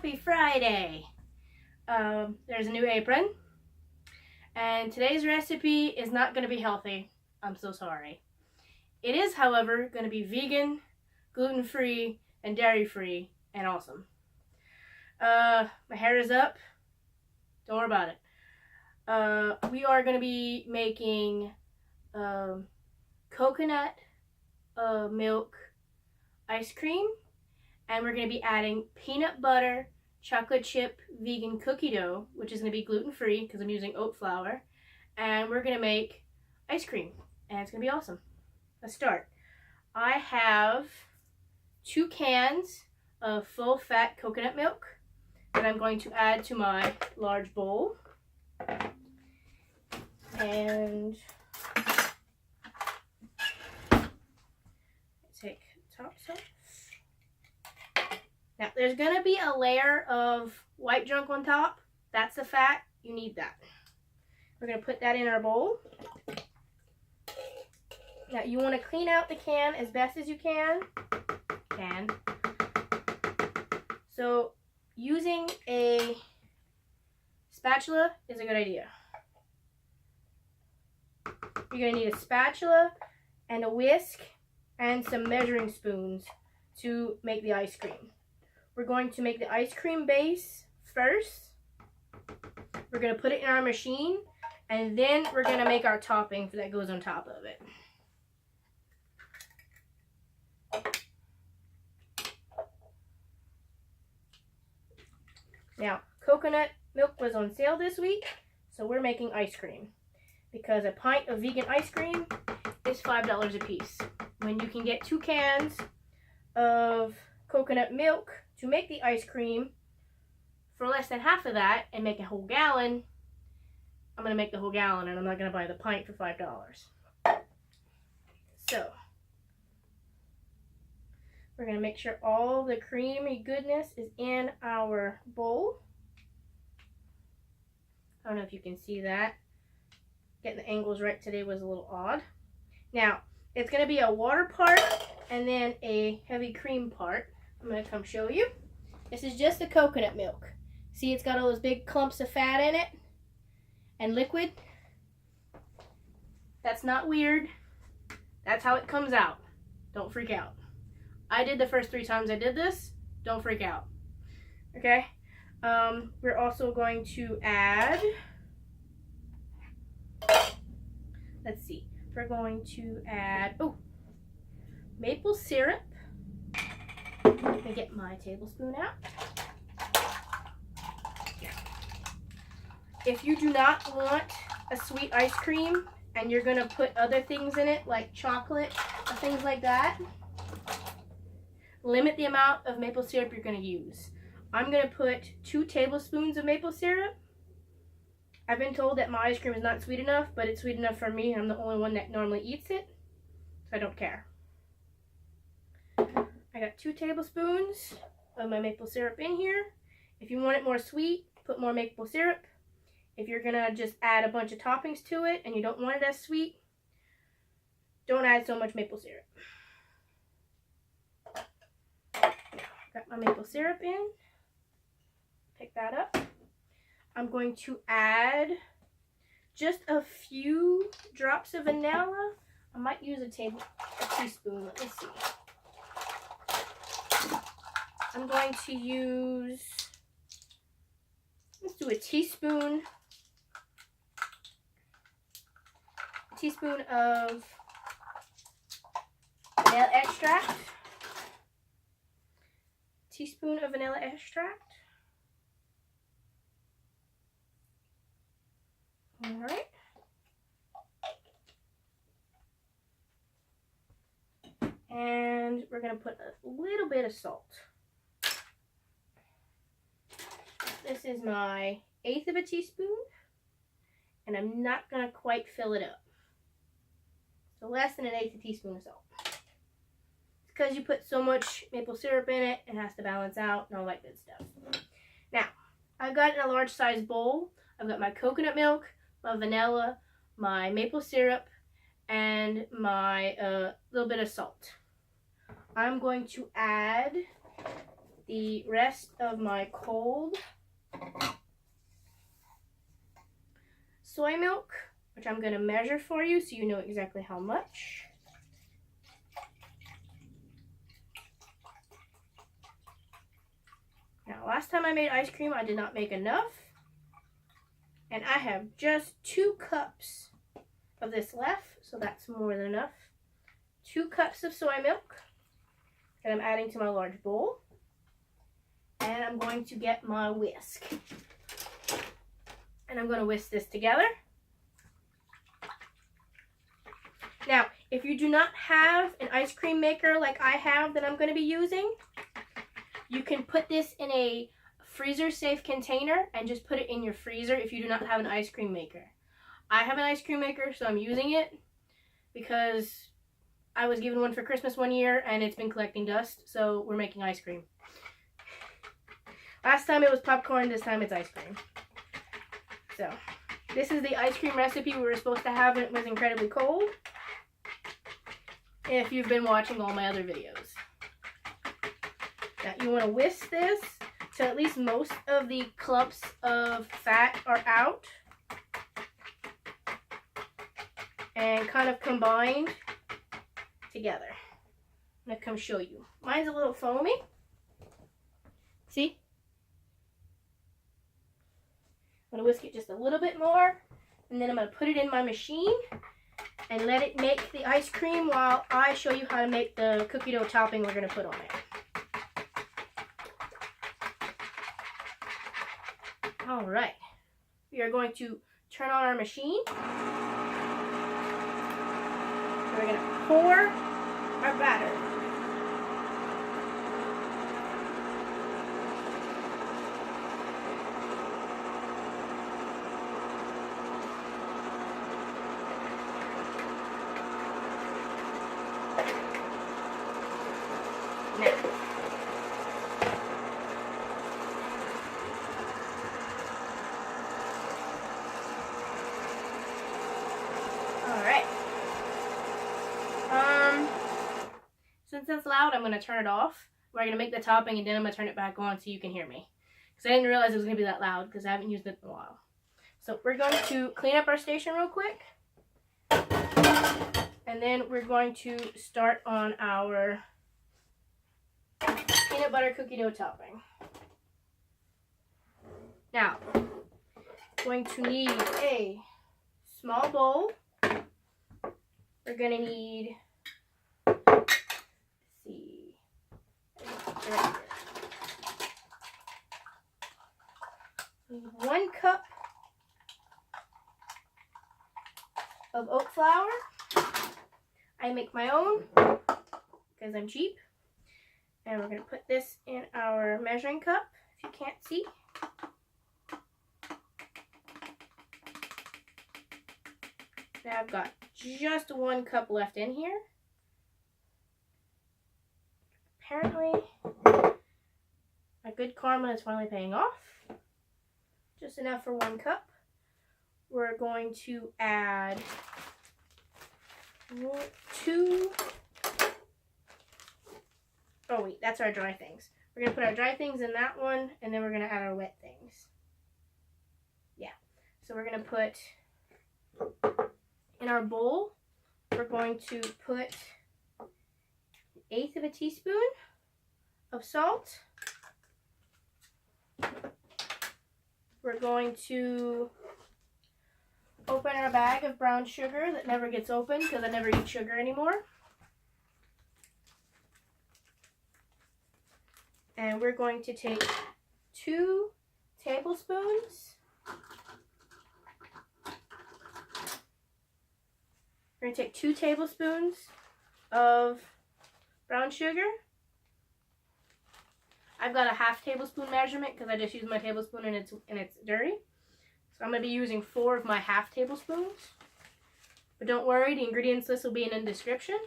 Happy Friday! There's a new apron, and today's recipe is not going to be healthy. I'm so sorry. It is, however, going to be vegan, gluten-free, and dairy-free, and awesome. My hair is up. Don't worry about it. We are going to be making coconut milk ice cream, and we're going to be adding peanut butter chocolate chip vegan cookie dough, which is going to be gluten-free because I'm using oat flour, and we're going to make ice cream, and it's going to be awesome. Let's start. I have 2 cans of full-fat coconut milk that I'm going to add to my large bowl, and take the tops off. Now, there's going to be a layer of white junk on top. That's the fat. You need that. We're going to put that in our bowl. Now, you want to clean out the can as best as you can. So, using a spatula is a good idea. You're going to need a spatula and a whisk and some measuring spoons to make the ice cream. We're going to make the ice cream base first. We're going to put it in our machine, and then we're going to make our topping that goes on top of it. Now, coconut milk was on sale this week, so we're making ice cream because a pint of vegan ice cream is $5 a piece. When you can get 2 cans of coconut milk to make the ice cream for less than half of that and make a whole gallon, I'm going to make the whole gallon, and I'm not going to buy the pint for $5. So, we're going to make sure all the creamy goodness is in our bowl. I don't know if you can see that. Getting the angles right today was a little odd. Now, it's going to be a water part and then a heavy cream part. I'm going to come show you. This is just the coconut milk. See, it's got all those big clumps of fat in it and liquid. That's not weird. That's how it comes out. Don't freak out. I did the first 3 times I did this. Don't freak out. Okay? We're also going to add, let's see. We're going to add, maple syrup. Let me get my tablespoon out. If you do not want a sweet ice cream and you're going to put other things in it like chocolate or things like that, limit the amount of maple syrup you're going to use. I'm going to put 2 tablespoons of maple syrup. I've been told that my ice cream is not sweet enough, but it's sweet enough for me. I'm the only one that normally eats it, so I don't care. I got 2 tablespoons of my maple syrup in here. If you want it more sweet, put more maple syrup. If you're going to just add a bunch of toppings to it and you don't want it as sweet, don't add so much maple syrup. Got my maple syrup in. Pick that up. I'm going to add just a few drops of vanilla. I might use a teaspoon. Let me see. I'm going to use, let's do a teaspoon of vanilla extract. Teaspoon of vanilla extract. All right. And we're going to put a little bit of salt. This is my 1/8 of a teaspoon, and I'm not going to quite fill it up. So less than 1/8 teaspoon of salt. It's because you put so much maple syrup in it, it has to balance out and all that good stuff. Now, I've got in a large size bowl, I've got my coconut milk, my vanilla, my maple syrup, and my little bit of salt. I'm going to add the the rest of my cold soy milk, which I'm going to measure for you so you know exactly how much. Now, last time I made ice cream, I did not make enough. And I have just 2 cups of this left, so that's more than enough. 2 cups of soy milk that I'm adding to my large bowl. And I'm going to get my whisk. And I'm going to whisk this together. Now, if you do not have an ice cream maker like I have that I'm going to be using, you can put this in a freezer-safe container and just put it in your freezer if you do not have an ice cream maker. I have an ice cream maker, so I'm using it because I was given one for Christmas one year and it's been collecting dust, so we're making ice cream. Last time it was popcorn, this time it's ice cream. So, this is the ice cream recipe we were supposed to have, and it was incredibly cold. If you've been watching all my other videos. Now, you want to whisk this till at least most of the clumps of fat are out. And kind of combined together. I'm going to come show you. Mine's a little foamy. See? I'm going to whisk it just a little bit more. And then I'm going to put it in my machine and let it make the ice cream while I show you how to make the cookie dough topping we're going to put on it. Alright. We are going to turn on our machine. We're going to pour our batter. Alright. Since it's loud, I'm going to turn it off. We're going to make the topping and then I'm going to turn it back on so you can hear me. Because I didn't realize it was going to be that loud because I haven't used it in a while. So we're going to clean up our station real quick. And then we're going to start on our peanut butter cookie dough topping. Now, going to need a small bowl. We're going to need, let's see, right here. 1 cup of oat flour. I make my own because I'm cheap. And we're going to put this in our measuring cup, if you can't see. Now I've got just 1 cup left in here. Apparently, my good karma is finally paying off. Just enough for 1 cup. We're going to add 2. Oh wait, that's our dry things. We're going to put our dry things in that one, and then we're going to add our wet things. Yeah. So we're going to put, in our bowl, we're going to put 1/8 of a teaspoon of salt. We're going to open our bag of brown sugar that never gets opened because I never eat sugar anymore. And we're going to take 2 tablespoons. We're going to take 2 tablespoons of brown sugar. I've got a 1/2 tablespoon measurement because I just used my tablespoon and it's dirty. So I'm going to be using 4 of my 1/2 tablespoons. But don't worry, the ingredients list will be in the description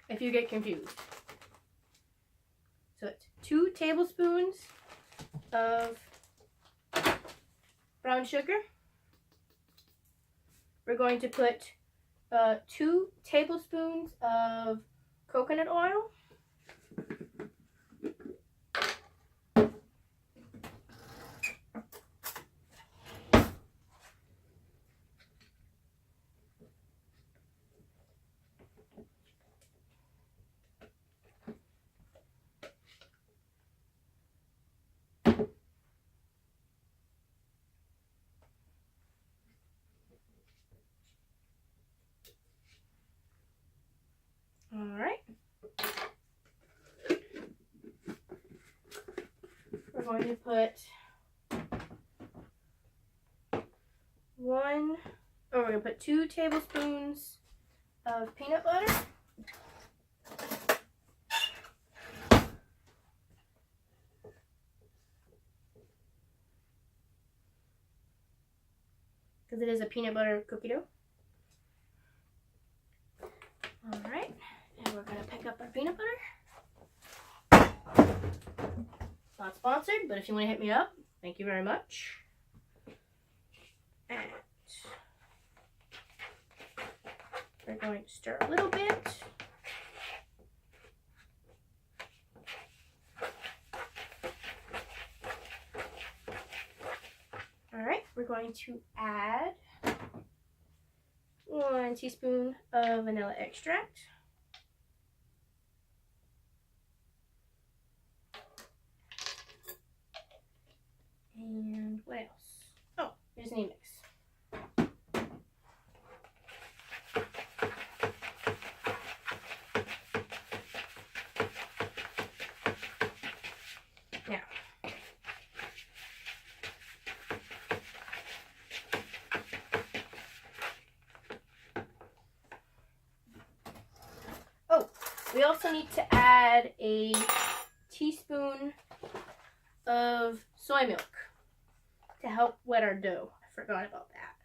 if you get confused. So it's 2 tablespoons of brown sugar. We're going to put 2 tablespoons of coconut oil. going to put we're going to put 2 tablespoons of peanut butter. Because it is a peanut butter cookie dough. Alright, and we're going to pick up our peanut butter. Not sponsored, but if you want to hit me up, thank you very much. And we're going to stir a little bit. Alright, we're going to add 1 teaspoon of vanilla extract. And what else? Oh, there's an mix. Now, we also need to add a teaspoon of soy milk to help wet our dough. I forgot about that.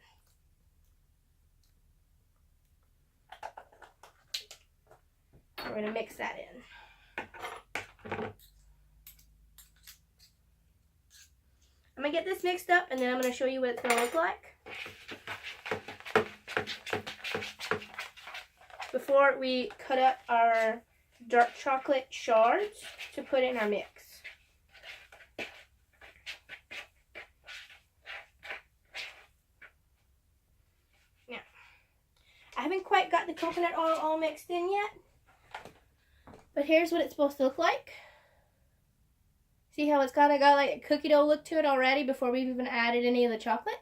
We're going to mix that in. I'm going to get this mixed up and then I'm going to show you what it's going to look like before we cut up our dark chocolate shards to put in our mix. Now, I haven't quite got the coconut oil all mixed in yet, but here's what it's supposed to look like. See how it's kind of got like a cookie dough look to it already before we've even added any of the chocolate?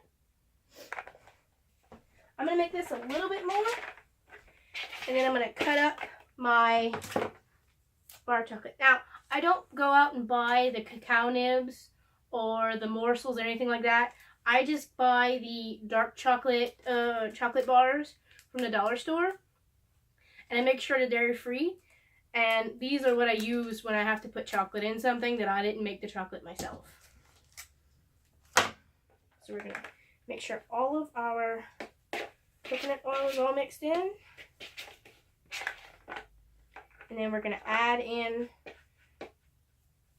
I'm going to make this a little bit more, and then I'm going to cut up my bar chocolate. Now, I don't go out and buy the cacao nibs or the morsels or anything like that. I just buy the dark chocolate chocolate bars from the dollar store, and I make sure they're dairy free. And these are what I use when I have to put chocolate in something that I didn't make the chocolate myself. So we're going to make sure all of our coconut oil is all mixed in. And then we're going to add in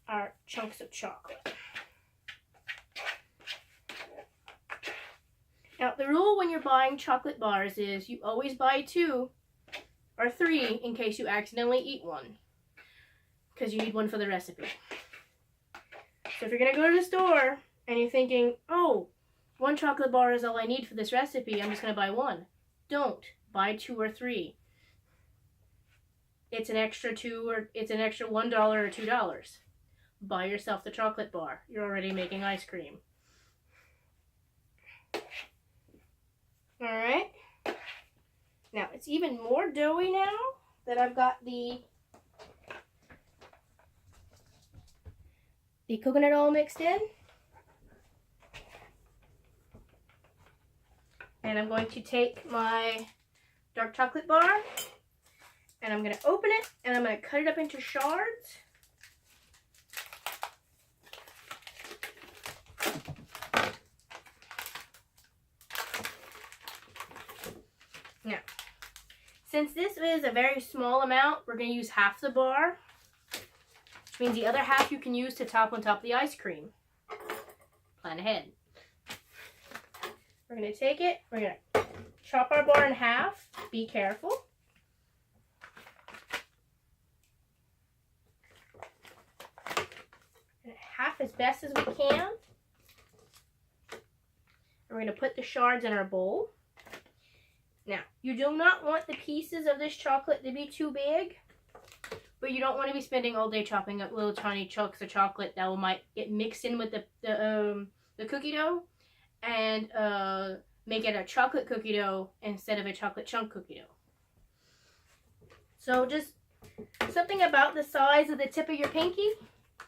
our chunks of chocolate. Now, the rule when you're buying chocolate bars is you always buy 2 or 3 in case you accidentally eat one, because you need one for the recipe. So if you're going to go to the store and you're thinking, oh, 1 chocolate bar is all I need for this recipe, I'm just going to buy 1. Don't. Buy 2 or 3. It's an extra $1 or $2. Buy yourself the chocolate bar. You're already making ice cream. Alright. Now, it's even more doughy now that I've got the coconut oil mixed in. And I'm going to take my dark chocolate bar and I'm going to open it and I'm going to cut it up into shards. Now, since this is a very small amount, we're going to use half the bar, which means the other half you can use to top on top of the ice cream. Plan ahead. We're going to take it, we're going to chop our bar in half. Be careful. Half as best as we can. We're going to put the shards in our bowl. Now, you do not want the pieces of this chocolate to be too big, but you don't want to be spending all day chopping up little tiny chunks of chocolate that might get mixed in with the cookie dough and make it a chocolate cookie dough instead of a chocolate chunk cookie dough. So just something about the size of the tip of your pinky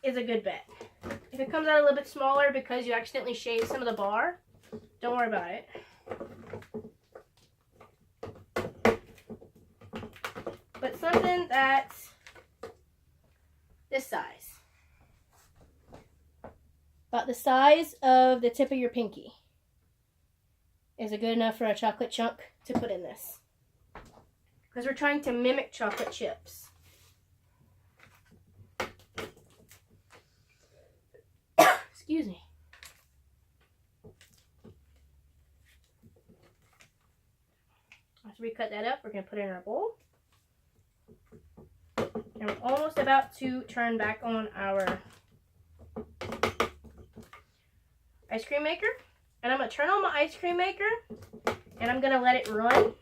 is a good bet. If it comes out a little bit smaller because you accidentally shaved some of the bar, don't worry about it. But something that's this size. About the size of the tip of your pinky. Is it good enough for a chocolate chunk to put in this? Because we're trying to mimic chocolate chips. Excuse me. After we cut that up, we're going to put it in our bowl. And we're almost about to turn back on our ice cream maker. And I'm going to turn on my ice cream maker. And I'm going to let it run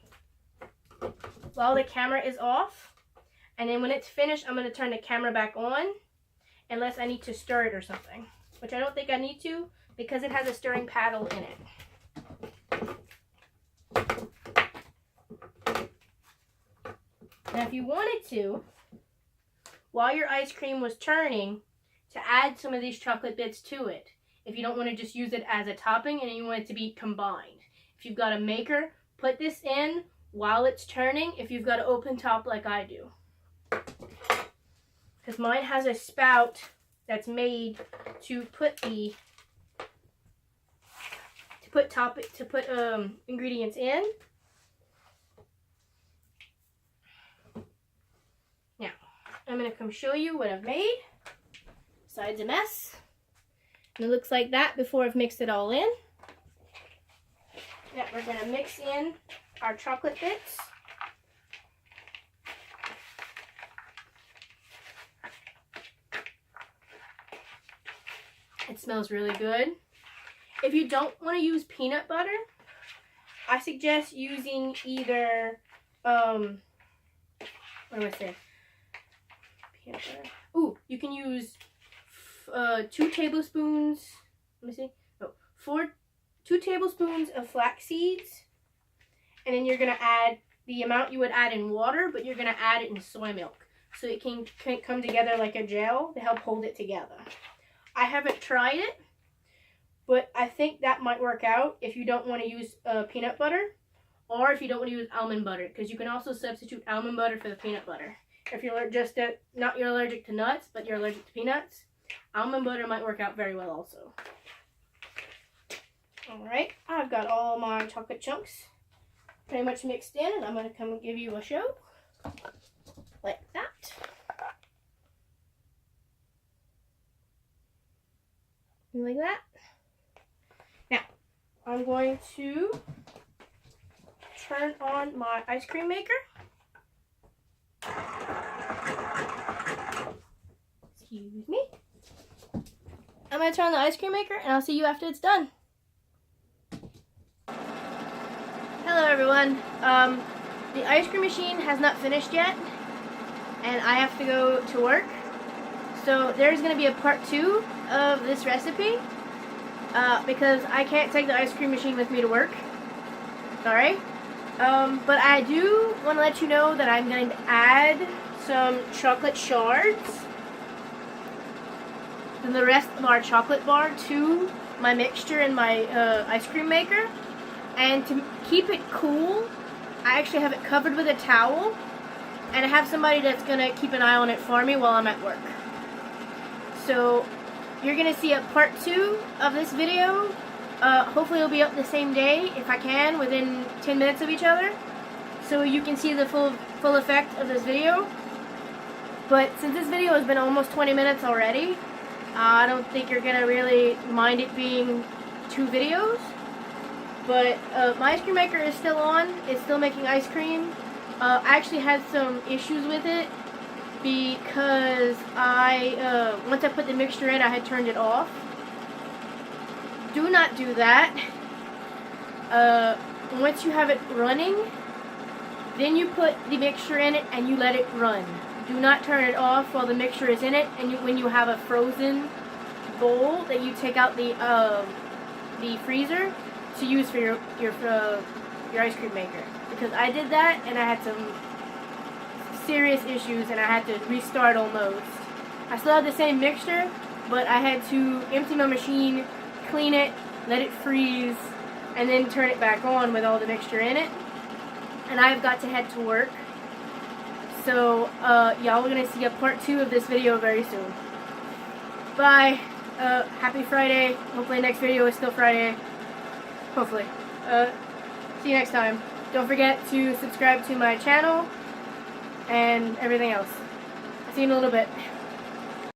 while the camera is off. And then when it's finished, I'm going to turn the camera back on. Unless I need to stir it or something. Which I don't think I need to, because it has a stirring paddle in it. Now if you wanted to, while your ice cream was turning, to add some of these chocolate bits to it. If you don't want to just use it as a topping and you want it to be combined. If you've got a maker, put this in while it's turning if you've got an open top like I do. Because mine has a spout that's made to put ingredients in. Now, I'm going to come show you what I've made. Besides a mess. And it looks like that before I've mixed it all in. Now we're going to mix in our chocolate bits. It smells really good. If you don't want to use peanut butter, I suggest using either, what do I say? Peanut butter. Ooh, you can use 2 tablespoons, let me see, no, 2 tablespoons of flax seeds. And then you're going to add the amount you would add in water, but you're going to add it in soy milk. So it can come together like a gel to help hold it together. I haven't tried it, but I think that might work out if you don't want to use peanut butter, or if you don't want to use almond butter, because you can also substitute almond butter for the peanut butter. If you're just not you're allergic to nuts, but you're allergic to peanuts, almond butter might work out very well also. Alright, I've got all my chocolate chunks pretty much mixed in, and I'm going to come and give you a show like that. Like that. Now, I'm going to turn on my ice cream maker. Excuse me. I'm going to turn on the ice cream maker, and I'll see you after it's done. Hello, everyone. The ice cream machine has not finished yet, and I have to go to work. So there's going to be a part 2 of this recipe because I can't take the ice cream machine with me to work. Sorry. But I do want to let you know that I'm going to add some chocolate shards and the rest of our chocolate bar to my mixture in my ice cream maker. And to keep it cool, I actually have it covered with a towel, and I have somebody that's going to keep an eye on it for me while I'm at work. So you're going to see a part 2 of this video. Hopefully it'll be up the same day, if I can, within 10 minutes of each other. So you can see the full effect of this video. But since this video has been almost 20 minutes already, I don't think you're going to really mind it being 2 videos. But my ice cream maker is still on. It's still making ice cream. I actually had some issues with it because once I put the mixture in, I had turned it off. Do not do that. Once you have it running, then you put the mixture in it and you let it run. Do not turn it off while the mixture is in it. And when you have a frozen bowl that you take out the freezer to use for your ice cream maker. Because I did that and I had some serious issues and I had to restart almost. I still have the same mixture, but I had to empty my machine, clean it, let it freeze, and then turn it back on with all the mixture in it. And I've got to head to work. So, y'all are going to see a part 2 of this video very soon. Bye. Happy Friday. Hopefully next video is still Friday. Hopefully. See you next time. Don't forget to subscribe to my channel and everything else. See you in a little bit.